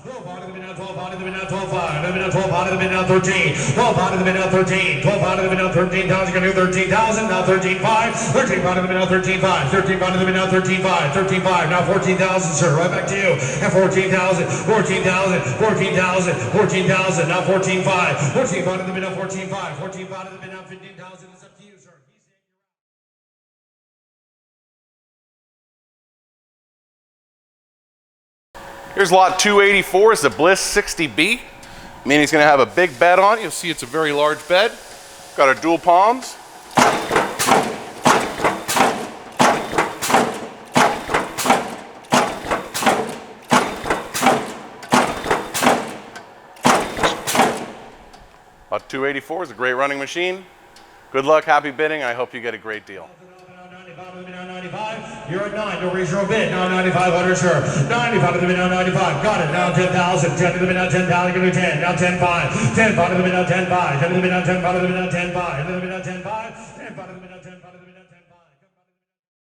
12 out of the minute, 12 out of the minute, 12 out of the minute, 12 out of the minute, 13, 12 out of the minute, 13, 12 out of the minute, 13,000, you're going to do 13,000, now 13,500, 13 out of the minute, 13,500, 13 out of the minute, 13,500, 13,500, now 14,000, sir, right back to you, and 14,000, 14,000, 14,000, 14,000, now 14,500, 14 out of the minute, 14,500, 14 out of the minute, 15,000, it's up to you, sir. Here's lot 284, is the Bliss 60B. Meaning he's going to have a big bed on it. You'll see it's a very large bed. Got our dual palms. Lot 284 is a great running machine. Good luck, happy bidding. I hope you get a great deal. You're at 9, you'll raise your bid. Now 9,500, sure. 95 to the minute, 95. Got it. Now 10,000. 10 to the minute, 10,000. Give me 10. Now 10,5. 10 to the minute, 10,5. 10 to the minute, 10 to the minute, 10,5. 10 to the minute, 10,5. 10 to the minute, 10 to the minute.